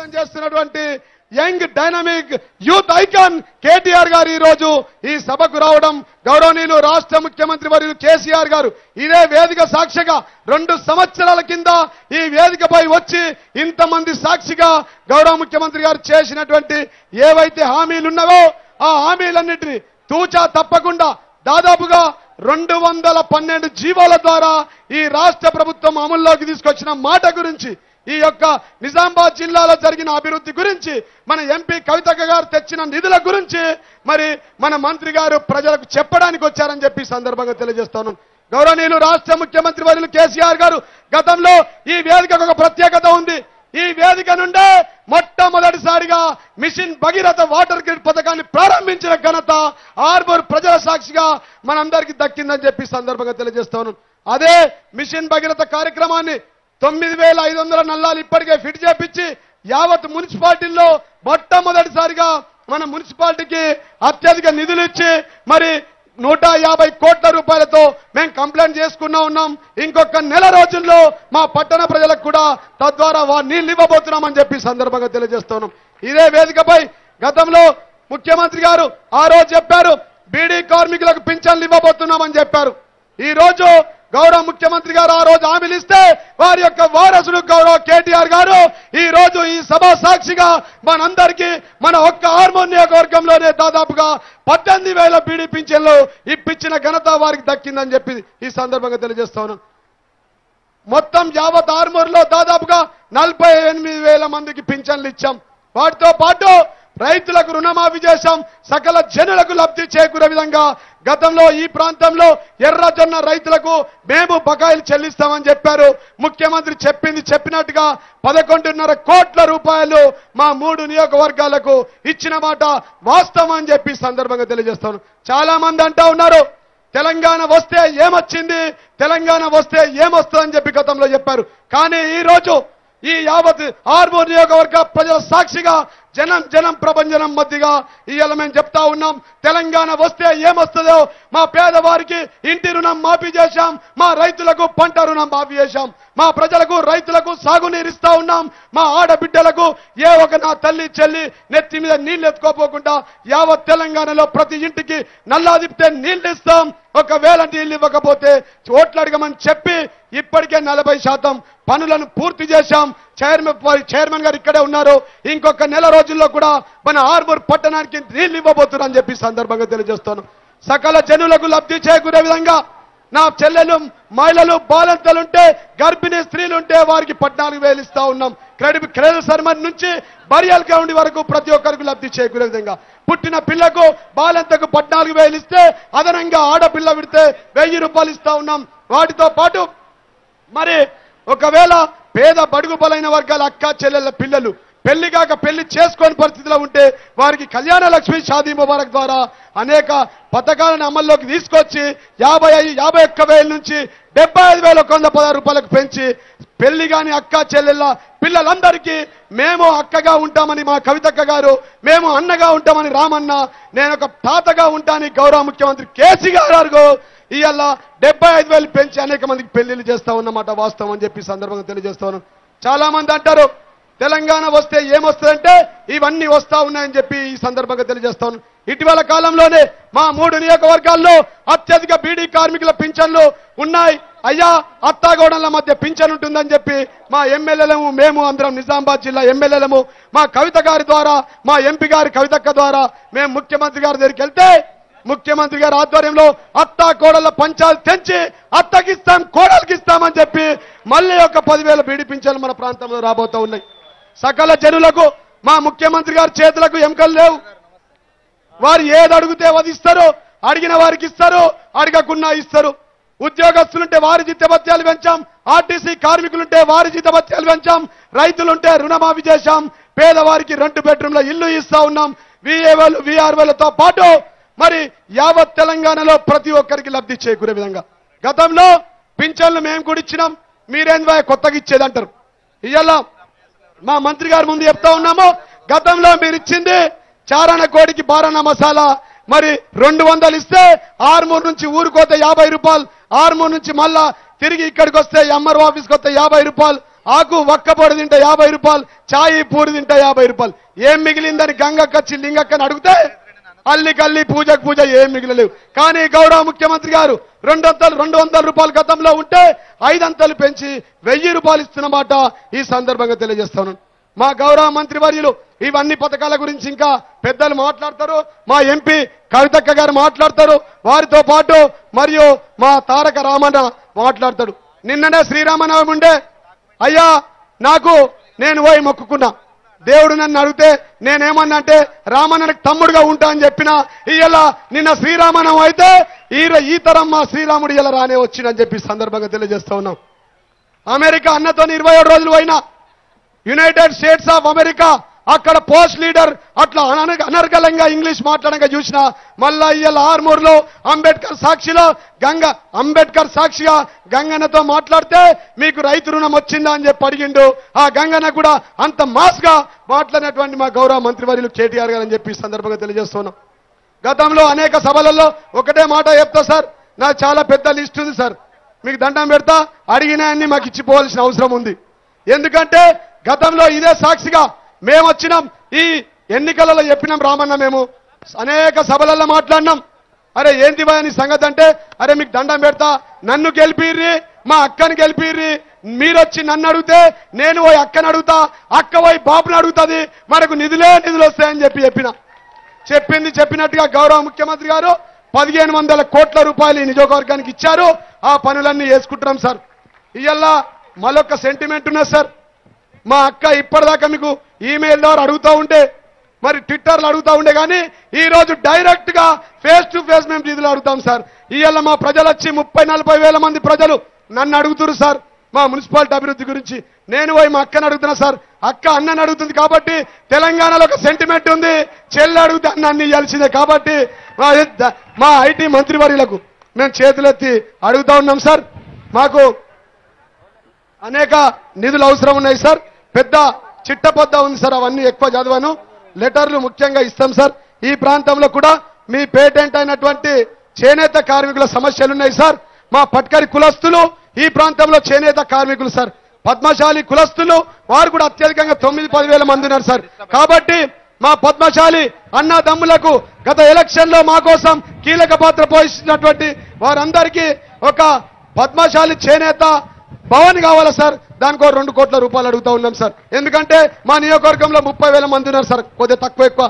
నాయకత్వం చేస్తున్నటువంటి young dynamic youth icon KTR గారు ఈ రోజు ఈ సభకు రావడం గౌరవనీయులు రాష్ట్ర ముఖ్యమంత్రి వర్యులు కేసీఆర్ గారు ఇదే వేదిక సాక్షిగా 2 సంవత్సరాల కింద ఈ వేదికపై వచ్చి ఇంతమంది సాక్షిగా గౌరవ ముఖ్యమంత్రి గారు చేసినటువంటి ఏవైతే హామీలు ఉన్నావో ఆ హామీలన్నింటినీ తూచా తప్పకుండా దాదాపుగా 212 జీవోల ద్వారా ఈ రాష్ట్ర ప్రభుత్వం అమల్లోకి తీసుకొచ్చిన మాట గురించి ఈ యొక్క నిజామాబాద్ జిల్లాలో జరిగిన అభివృద్ధి గురించి మన ఎంపీ కవితక్క గారు తెచ్చిన నిధుల గురించి మరి మన మంత్రి గారు ప్రజలకు చెప్పడానికి వచ్చారని చెప్పి సందర్భంగా తెలియజేస్తాను. గౌరవనీయులు రాష్ట్ర ముఖ్యమంత్రి వర్యులు కేసీఆర్ గారు గతంలో ఈ వేదికకు ఒక ప్రత్యేకత ఉంది. ఈ వేదిక నుండే మొట్టమొదటిసారిగా మిషన్ భగీరథ వాటర్ గ్రిడ్ పథకాన్ని ప్రారంభించిన ఘనత ఆర్మూర్ ప్రజల సాక్షిగా మనందరికీ దక్కిందని చెప్పి సందర్భంగా తెలియజేస్తాను. అదే మిషన్ భగీరథ కార్యక్రమాన్ని 9,500 నల్లాలు ఇప్పటికే ఫిట్ చేపించి యావత్ మున్సిపాలిటీల్లో మొట్టమొదటిసారిగా మన మున్సిపాలిటీకి అత్యధిక నిధులు ఇచ్చి మరి 150 కోట్ల రూపాయలతో మేము కంప్లైంట్ చేసుకున్నా ఉన్నాం. ఇంకొక నెల రోజుల్లో మా పట్టణ ప్రజలకు కూడా తద్వారా నీళ్లు ఇవ్వబోతున్నామని చెప్పి సందర్భంగా తెలియజేస్తున్నాం. ఇదే వేదికపై గతంలో ముఖ్యమంత్రి గారు ఆ రోజు చెప్పారు బీడీ కార్మికులకు పింఛన్లు ఇవ్వబోతున్నామని చెప్పారు. ఈ రోజు గౌరవ ముఖ్యమంత్రి గారు ఆ రోజు హామీలు ఇస్తే వారి యొక్క వారసుడు గౌరవ కేటీఆర్ గారు ఈ రోజు ఈ సభ సాక్షిగా మనందరికీ మన ఒక్క ఆర్మూర్ నియోజకవర్గంలోనే దాదాపుగా 18,000 బీడీ పింఛన్లు ఇప్పించిన ఘనత వారికి దక్కిందని చెప్పి ఈ సందర్భంగా తెలియజేస్తాను. మొత్తం యావత్ ఆర్మూర్లో దాదాపుగా 48,000 మందికి పింఛన్లు ఇచ్చాం. వాటితో పాటు రైతులకు రుణమాఫీ చేశాం. సకల జనులకు లబ్ధి చేకూరే విధంగా గతంలో ఈ ప్రాంతంలో ఎర్రజొన్న రైతులకు మేము బకాయిలు చెల్లిస్తామని చెప్పారు. ముఖ్యమంత్రి చెప్పినట్టుగా 11.5 కోట్ల రూపాయలు మా 3 నియోజకవర్గాలకు ఇచ్చిన మాట వాస్తవం అని చెప్పి సందర్భంగా తెలియజేస్తాను. చాలా మంది అంటా ఉన్నారు తెలంగాణ వస్తే ఏమొచ్చింది, తెలంగాణ వస్తే ఏమొస్తుందని చెప్పి గతంలో చెప్పారు. కానీ ఈ రోజు ఈ యావత్ ఆర్మూర్ నియోజకవర్గ ప్రజల సాక్షిగా జనం ప్రభంజనం మధ్యగా ఇవాళ మేము చెప్తా ఉన్నాం తెలంగాణ వస్తే ఏమొస్తుందో మా పేదవారికి ఇంటి రుణం మాఫీ చేశాం, మా రైతులకు పంట రుణం మాఫీ చేశాం, మా ప్రజలకు రైతులకు సాగునీరు ఇస్తా ఉన్నాం, మా ఆడబిడ్డలకు ఏ ఒక నా తల్లి చెల్లి నెత్తి మీద నీళ్లు ఎత్తుకోపోకుండా యావత్ తెలంగాణలో ప్రతి ఇంటికి నల్లా తిప్పితే నీళ్లు ఇస్తాం. ఒకవేళ నీళ్లు ఇవ్వకపోతే ఓట్లు అడగమని చెప్పి ఇప్పటికే 40% పనులను పూర్తి చేశాం. చైర్మన్ గారు ఇక్కడే ఉన్నారు. ఇంకొక నెల రోజుల్లో కూడా మన ఆర్మూర్ పట్టణానికి నీళ్లు ఇవ్వబోతున్నారని చెప్పి సందర్భంగా తెలియజేస్తాను. సకల జనులకు లబ్ధి చేకూరే విధంగా నా చెల్లెలు మహిళలు బాలంతలుంటే గర్భిణీ స్త్రీలుంటే వారికి 14,000 ఇస్తా ఉన్నాం. క్రెడిట్ సర్మన్ నుంచి బరియల్ గ్రౌండ్ వరకు ప్రతి ఒక్కరికి లబ్ధి చేకూరే విధంగా పుట్టిన పిల్లకు బాలంతకు 14,000 ఇస్తే అదనంగా ఆడపిల్ల విడితే 1,000 రూపాయలు ఇస్తా ఉన్నాం. వాటితో పాటు మరి ఒకవేళ పేద బడుగు బలైన వర్గాల అక్క చెల్లెళ్ళ పిల్లలు పెళ్లి కాక పెళ్లి చేసుకోని పరిస్థితిలో ఉంటే వారికి కళ్యాణ లక్ష్మి షాదీ ముబారక్ ద్వారా అనేక పథకాలను అమల్లోకి తీసుకొచ్చి 51,000 నుంచి 75,116 రూపాయలకు పెంచి పెళ్లి కాని అక్క చెల్లెళ్ళ పిల్లలందరికీ మేము అక్కగా ఉంటామని మా కవితక్క గారు, మేము అన్నగా ఉంటామని రామన్న, నేను ఒక తాతగా ఉంటానని గౌరవ ముఖ్యమంత్రి కేసీఆర్ గారు ఇవాళ 75,000 పెంచి అనేక మందికి పెళ్లిళ్ళు చేస్తా ఉన్నమాట వాస్తవం అని చెప్పి సందర్భంగా తెలియజేస్తాను. చాలా మంది అంటారు తెలంగాణ వస్తే ఏమొస్తుందంటే ఇవన్నీ వస్తా ఉన్నాయని చెప్పి ఈ సందర్భంగా తెలియజేస్తాను. ఇటీవల కాలంలోనే మా 3 నియోజకవర్గాల్లో అత్యధిక బీడీ కార్మికుల పింఛన్లు ఉన్నాయి. అయ్యా అత్తాగోడల మధ్య పింఛన్ ఉంటుందని చెప్పి మా ఎమ్మెల్యేలము మేము అందరం నిజామాబాద్ జిల్లా ఎమ్మెల్యేలము మా కవిత గారి ద్వారా మా ఎంపీ గారి కవితక్క ద్వారా మేము ముఖ్యమంత్రి గారి దగ్గరికి వెళ్తే ముఖ్యమంత్రి గారి ఆధ్వర్యంలో అత్తా కోడల పంచాలు తెంచి అత్తకిస్తాం కోడలకి ఇస్తామని చెప్పి మళ్ళీ ఒక 10,000 బీడీ పింఛన్లు మన ప్రాంతంలో రాబోతూ ఉన్నాయి. సకల జనులకు మా ముఖ్యమంత్రి గారి చేతులకు ఎముకలు లేవు. వారు ఏది అడిగితే అది ఇస్తారు, అడిగిన వారికి ఇస్తారు, అడగకున్నా ఇస్తారు. ఉద్యోగస్తులుంటే వారి జీతభత్యాలు పెంచాం, ఆర్టీసీ కార్మికులుంటే వారి జీతభత్యాలు పెంచాం, రైతులుంటే రుణమాఫీ చేశాం, పేదవారికి 2 బెడ్రూమ్ల ఇల్లు ఇస్తా ఉన్నాం. VAలు VRలతో పాటు మరి యావత్ తెలంగాణలో ప్రతి ఒక్కరికి లబ్ధి చేకూరే విధంగా గతంలో పింఛన్లు మేము కూడా ఇచ్చినాం, మీరేంద్ర కొత్తగా ఇచ్చేది అంటారు. ఇవాళ మా మంత్రి గారి ముందు చెప్తా ఉన్నాము గతంలో మీరు ఇచ్చింది చారణ కోడికి బారణ మసాలా మరి 200 ఇస్తే ఆర్మూర్ నుంచి ఊరుకోతే 50 రూపాయలు, ఆర్మూర్ నుంచి మళ్ళా తిరిగి ఇక్కడికి వస్తే ఎంఆర్ఓ ఆఫీస్కి వస్తే 50 రూపాయలు, ఆకు ఒక్కపొడి తింటే 50 రూపాయలు, చాయి పూరి తింటే 50 రూపాయలు. ఏం మిగిలిందని గంగక్క లింగక్కని అడిగితే అల్లికల్లి పూజకు పూజ ఏం మిగిలలేవు. కానీ గౌరవ ముఖ్యమంత్రి గారు 200 రూపాయలు గతంలో ఉంటే 500 పెంచి 1000 రూపాయలు ఇస్తున్నమాట ఈ సందర్భంగా తెలియజేస్తాను. మా గౌరవ మంత్రి వర్యులు ఇవన్నీ పథకాల గురించి ఇంకా పెద్దలు మాట్లాడతారు. మా ఎంపీ కవితక్క గారు మాట్లాడతారు. వారితో పాటు మరియు మా తారక రామన్న మాట్లాడతాడు. నిన్ననే శ్రీరామనవమి ఉండే. అయ్యా నేను పోయి మొక్కుకున్నా. దేవుడు నన్ను అడిగితే నేనేమన్నా అంటే రామన్నకి తమ్ముడుగా ఉంటా అని చెప్పినా. ఇయ్యాల నిన్న శ్రీరామనవమి అయితే ఈ తరం మా శ్రీరాముడు ఇలా రానే వచ్చిందని చెప్పి సందర్భంగా తెలియజేస్తా ఉన్నాం. అమెరికా అన్నతో 27 రోజులు పోయినా. యునైటెడ్ స్టేట్స్ ఆఫ్ అమెరికా అక్కడ పోస్ట్ లీడర్ అట్లా అనర్గళంగా ఇంగ్లీష్ మాట్లాడంగా చూసిన. మళ్ళా ఇయ్యాల ఆర్మూర్లో అంబేద్కర్ సాక్షిగా గంగన్నతో మాట్లాడితే మీకు రైతు రుణం వచ్చిందా అని చెప్పి అడిగిండు. ఆ గంగన్న కూడా అంత మాస్ గా మాట్లాడినటువంటి మా గౌరవ మంత్రివర్యులు కేటీఆర్ గారు అని చెప్పి సందర్భంగా తెలియజేస్తున్నాం. గతంలో అనేక సభలలో ఒకటే మాట చెప్తా సార్, నాకు చాలా పెద్ద లిస్ట్ ఉంది సార్, మీకు దండం పెడతా, అడిగినాయన్ని మాకు ఇచ్చిపోవాల్సిన అవసరం ఉంది. ఎందుకంటే గతంలో ఇదే సాక్షిగా మేము వచ్చినాం, ఈ ఎన్నికలలో చెప్పినాం రామన్న, మేము అనేక సభలలో మాట్లాడినాం. అరే ఏంటి అని సంగతి అంటే, అరే మీకు దండం పెడతా, నన్ను గెలిపిర్రి, మా అక్కని గెలిపిర్రి, మీరొచ్చి నన్ను అడిగితే నేను పోయి అక్కని అడుగుతా, అక్క పోయి బాబుని అడుగుతుంది, మనకు నిధులు వస్తాయని చెప్పిన. చెప్పినట్టుగా గౌరవ ముఖ్యమంత్రి గారు 1500 కోట్ల రూపాయలు ఈ నియోజకవర్గానికి ఇచ్చారు. ఆ పనులన్నీ వేసుకుంటున్నాం సార్. ఇవాళ మరొక సెంటిమెంట్ ఉన్నది సార్. మా అక్క ఇప్పటిదాకా మీకు ఈమెయిల్ ద్వారా అడుగుతూ ఉంటే, మరి ట్విట్టర్లో అడుగుతూ ఉండే, కానీ ఈ రోజు డైరెక్ట్ గా ఫేస్ టు ఫేస్ మేము నిధులు అడుగుతాం సార్. ఇవాళ మా ప్రజలు వచ్చి 30-40 వేల మంది ప్రజలు నన్ను అడుగుతున్నారు సార్ మా మున్సిపాలిటీ అభివృద్ధి గురించి. నేను పోయి మా అక్కని అడుగుతున్నా సార్. అక్క అన్నని అడుగుతుంది కాబట్టి తెలంగాణలో ఒక సెంటిమెంట్ ఉంది, చెల్లి అడిగితే అన్ని ఇవ్వాల్సిందే కాబట్టి మా ఐటీ మంత్రివర్యులకు మేము చేతులెత్తి అడుగుతా ఉన్నాం సార్. మాకు అనేక నిధులు అవసరం ఉన్నాయి సార్. పెద్ద చిట్టపొద్ద ఉంది సార్, అవన్నీ ఎక్కువ చదవను, లెటర్లు ముఖ్యంగా ఇస్తాం సార్. ఈ ప్రాంతంలో కూడా మీ పేటెంట్ అయినటువంటి చేనేత కార్మికుల సమస్యలు ఉన్నాయి సార్. మా పట్కరి కులస్తులు ఈ ప్రాంతంలో చేనేత కార్మికులు సార్, పద్మశాలి కులస్తులు వారు కూడా అత్యధికంగా 9-10 వేల మంది ఉన్నారు సార్. కాబట్టి మా పద్మశాలి అన్నదమ్ములకు గత ఎలక్షన్ లో మా కోసం కీలక పాత్ర పోషించినటువంటి వారందరికీ ఒక పద్మశాలి చేనేత భవన్ కావాలా సార్, దానికి 2 కోట్ల రూపాయలు అడుగుతా ఉన్నాం సార్. ఎందుకంటే మా నియోజకవర్గంలో 30 వేల మంది ఉన్నారు సార్, కొద్దిగా తక్కువ ఎక్కువ.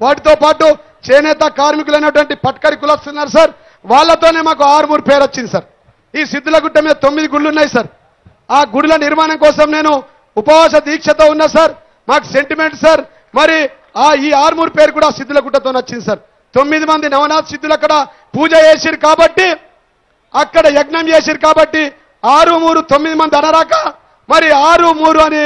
వాటితో పాటు చేనేత కార్మికులైనటువంటి పట్కరి కులస్తున్నారు సార్, వాళ్ళతోనే మాకు ఆర్మూర్ పేరు వచ్చింది సార్. ఈ సిద్ధులగుట్ట మీద 9 గుళ్ళు ఉన్నాయి సార్. ఆ గుడుల నిర్మాణం కోసం నేను ఉపవాస దీక్షతో ఉన్నా సార్. మాకు సెంటిమెంట్ సార్. మరి ఈ ఆర్మూర్ పేరు కూడా సిద్ధులగుట్టతో వచ్చింది సార్. 9 మంది నవనాథ్ సిద్ధులు అక్కడ పూజ చేసిరు కాబట్టి, అక్కడ యజ్ఞం చేసిరు కాబట్టి 6-3 9 మంది అనరాక, మరి 6-3 అని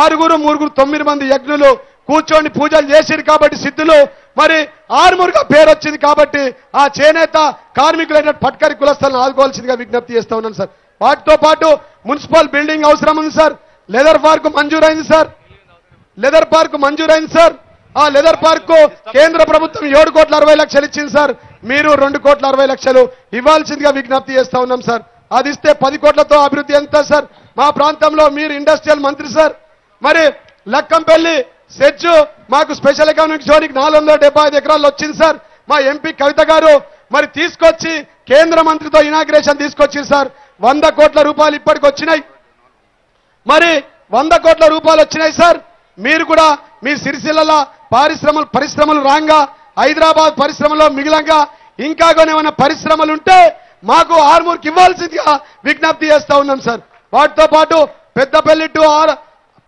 6-3 9 మంది యజ్ఞులు కూర్చొని పూజలు చేసిరు కాబట్టి సిద్ధులు, మరి ఆర్మూర్గా పేరు వచ్చింది కాబట్టి ఆ చేనేత కార్మికులైన పట్కరి కులస్తులను ఆదుకోవాల్సిందిగా విజ్ఞప్తి చేస్తా ఉన్నాను సార్. వాటితో పాటు మున్సిపల్ బిల్డింగ్ అవసరం ఉంది సార్. లెదర్ పార్క్ మంజూరైంది సార్. ఆ లెదర్ పార్క్ కేంద్ర ప్రభుత్వం 7,60,00,000 ఇచ్చింది సార్. మీరు 2,60,00,000 ఇవ్వాల్సిందిగా విజ్ఞప్తి చేస్తా ఉన్నాం సార్. అది ఇస్తే 10 కోట్లతో అభివృద్ధి ఎంత సార్. మా ప్రాంతంలో మీరు ఇండస్ట్రియల్ మంత్రి సార్. మరి లక్కంపల్లి సెజ్ మాకు స్పెషల్ ఎకనామిక్ జోన్కి 475 ఎకరాలు వచ్చింది సార్. మా ఎంపీ కవిత గారు మరి తీసుకొచ్చి కేంద్ర మంత్రితో ఇనాగ్రేషన్ తీసుకొచ్చింది సార్. 100 కోట్ల రూపాయలు ఇప్పటికి వచ్చినాయి. మరి 100 కోట్ల రూపాయలు వచ్చినాయి సార్. మీరు కూడా మీ సిరిసిల్ల పరిశ్రమలు రాంగా, హైదరాబాద్ పరిశ్రమలో మిగిలంగా ఇంకా ఏమైనా పరిశ్రమలు ఉంటే మాకు ఆర్మూర్కి ఇవ్వాల్సిందిగా విజ్ఞప్తి చేస్తా ఉన్నాం సార్. వాటితో పాటు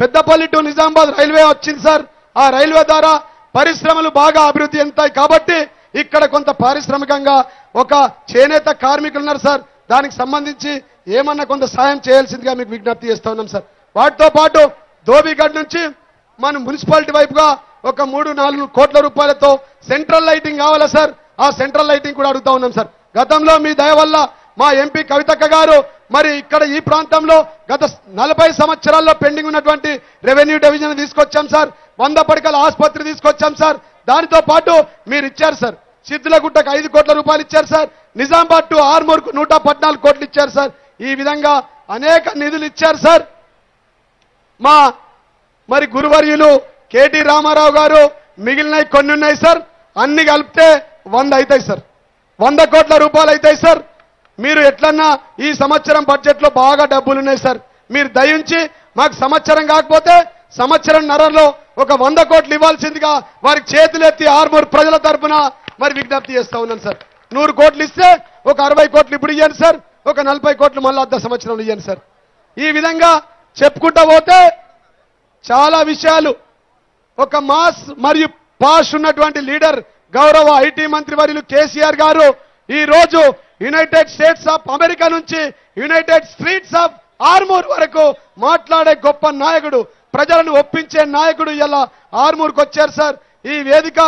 పెద్దపల్లి టు నిజామాబాద్ రైల్వే వచ్చింది సార్. ఆ రైల్వే ద్వారా పరిశ్రమలు బాగా అభివృద్ధి చెందుతాయి కాబట్టి ఇక్కడ కొంత పారిశ్రామికంగా ఒక చేనేత కార్మికులు ఉన్నారు సార్. దానికి సంబంధించి ఏమన్నా కొంత సాయం చేయాల్సిందిగా మీకు విజ్ఞప్తి చేస్తా ఉన్నాం సార్. వాటితో పాటు ధోబీగఢ్ నుంచి మన మున్సిపాలిటీ వైపుగా ఒక 3-4 కోట్ల రూపాయలతో సెంట్రల్ లైటింగ్ కావాలా సార్. ఆ సెంట్రల్ లైటింగ్ కూడా అడుగుతా ఉన్నాం సార్. గతంలో మీ దయ వల్ల మా ఎంపీ కవితక్క గారు మరి ఇక్కడ ఈ ప్రాంతంలో గత 40 సంవత్సరాల్లో పెండింగ్ ఉన్నటువంటి రెవెన్యూ డివిజన్ తీసుకొచ్చాం సార్. 100 పడకల ఆసుపత్రి తీసుకొచ్చాం సార్. దానితో పాటు మీరు ఇచ్చారు సార్, సిద్ధులగుట్టకు 5 కోట్ల రూపాయలు ఇచ్చారు సార్. నిజామాబాద్ టు ఆర్మూర్కు 114 కోట్లు ఇచ్చారు సార్. ఈ విధంగా అనేక నిధులు ఇచ్చారు సార్. మరి గురువర్యులు కేటీ రామారావు గారు మిగిలినవి కొన్ని ఉన్నాయి సార్, అన్ని కలిపితే 100 అవుతాయి సార్, 100 కోట్ల రూపాయలు అవుతాయి సార్. మీరు ఎట్లన్నా ఈ సంవత్సరం బడ్జెట్లో బాగా డబ్బులు ఉన్నాయి సార్, మీరు దయించి మాకు సంవత్సరం కాకపోతే సంవత్సరంన్నరలో ఒక 100 కోట్లు ఇవ్వాల్సిందిగా వారికి చేతులెత్తి ఆర్మూర్ ప్రజల తరఫున మరి విజ్ఞప్తి చేస్తా ఉన్నాను సార్. 100 కోట్లు ఇస్తే ఒక 60 కోట్లు ఇప్పుడు ఇవ్వండి సార్, ఒక 40 కోట్లు మళ్ళీ అర్ధ సంవత్సరంలో ఇవ్వండి సార్. ఈ విధంగా చెప్పుకుంటా పోతే చాలా విషయాలు. ఒక మాస్ మరియు పాష్ ఉన్నటువంటి లీడర్ గౌరవ ఐటీ మంత్రి వర్యులు కేసీఆర్ గారు ఈ రోజు యునైటెడ్ స్టేట్స్ ఆఫ్ అమెరికా నుంచి యునైటెడ్ స్ట్రీట్స్ ఆఫ్ ఆర్మూర్ వరకు మాట్లాడే గొప్ప నాయకుడు, ప్రజలను ఒప్పించే నాయకుడు ఇలా ఆర్మూర్కి వచ్చారు సార్. ఈ వేదిక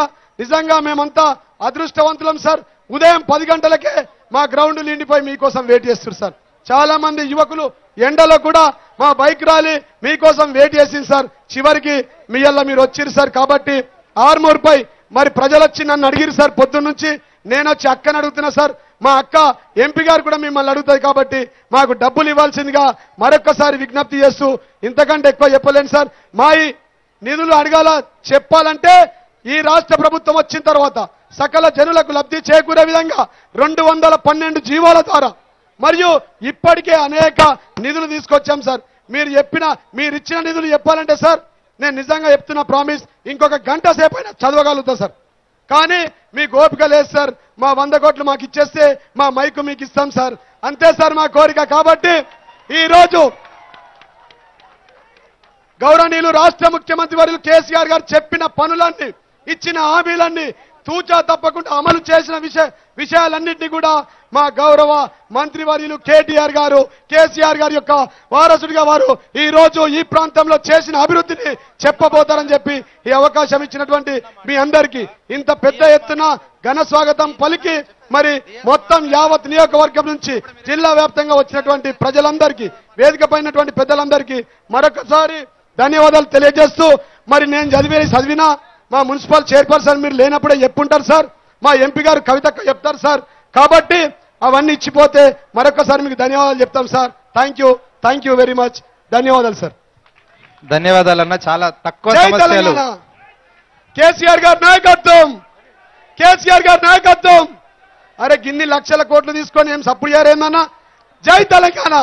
నిజంగా మేమంతా అదృష్టవంతులం సార్. ఉదయం 10 గంటలకే మా గ్రౌండ్ నిండిపోయి మీకోసం వెయిట్ చేస్తారు సార్. చాలా మంది యువకులు ఎండలో కూడా మా బైక్ ర్యాలీ మీకోసం వెయిట్ చేసింది సార్. చివరికి మీ వల్ల మీరు వచ్చిరు సార్. కాబట్టి ఆర్మూర్ పై మరి ప్రజలు వచ్చి నన్ను అడిగిరు సార్. పొద్దున్న నుంచి నేను వచ్చి అక్కని అడుగుతున్నా సార్. మా అక్క ఎంపీ గారు కూడా మిమ్మల్ని అడుగుతుంది కాబట్టి మాకు డబ్బులు ఇవ్వాల్సిందిగా మరొక్కసారి విజ్ఞప్తి చేస్తూ ఇంతకంటే ఎక్కువ చెప్పలేను సార్. మా ఈ నిధులు అడగాల చెప్పాలంటే ఈ రాష్ట్ర ప్రభుత్వం వచ్చిన తర్వాత సకల జనులకు లబ్ధి చేకూరే విధంగా 212 జీవోల ద్వారా మరియు ఇప్పటికే అనేక నిధులు తీసుకొచ్చాం సార్. మీరు ఇచ్చిన నిధులు చెప్పాలంటే సార్ నేను నిజంగా చెప్తున్నా, ప్రామిస్ ఇంకొక గంట సేపు అయినా చదవగలుగుతా సార్. కానీ మీకు ఓపిక లేదు సార్. మా 100 కోట్లు మాకు ఇచ్చేస్తే మా మైకు మీకు ఇస్తాం సార్, అంతే సార్ మా కోరిక. కాబట్టి ఈరోజు గౌరవనీయులు రాష్ట్ర ముఖ్యమంత్రి వర్యులు కేసీఆర్ గారు చెప్పిన పనులన్నీ, ఇచ్చిన హామీలన్నీ తూచా తప్పకుండా అమలు చేసిన విషయాలన్నింటినీ కూడా మా గౌరవ మంత్రివర్యులు కేసీఆర్ గారి యొక్క వారసుడిగా వారు ఈ రోజు ఈ ప్రాంతంలో చేసిన అభివృద్ధిని చెప్పబోతారని చెప్పి ఈ అవకాశం ఇచ్చినటువంటి మీ అందరికీ ఇంత పెద్ద ఎత్తున ఘన స్వాగతం పలికి మరి మొత్తం యావత్ నియోజకవర్గం నుంచి జిల్లా వ్యాప్తంగా వచ్చినటువంటి ప్రజలందరికీ, వేదిక పైనటువంటి పెద్దలందరికీ మరొకసారి ధన్యవాదాలు తెలియజేస్తూ, మరి నేను చదివినా మా మున్సిపల్ చైర్పర్సన్ మీరు లేనప్పుడే చెప్పుంటారు సార్, మా ఎంపీ గారు కవితక్క చెప్తారు సార్. కాబట్టి అవన్నీ ఇచ్చిపోతే మరొకసారి మీకు ధన్యవాదాలు చెప్తాం sir. Thank you very much. ధన్యవాదాలు సార్. ధన్యవాదాలన్న. చాలా తక్కువ కేసీఆర్ గారి నాయకత్వం. అరే గిన్ని లక్షల కోట్లు తీసుకొని ఏం సప్పుడు చేయరేందన్నా. జై తెలంగాణ.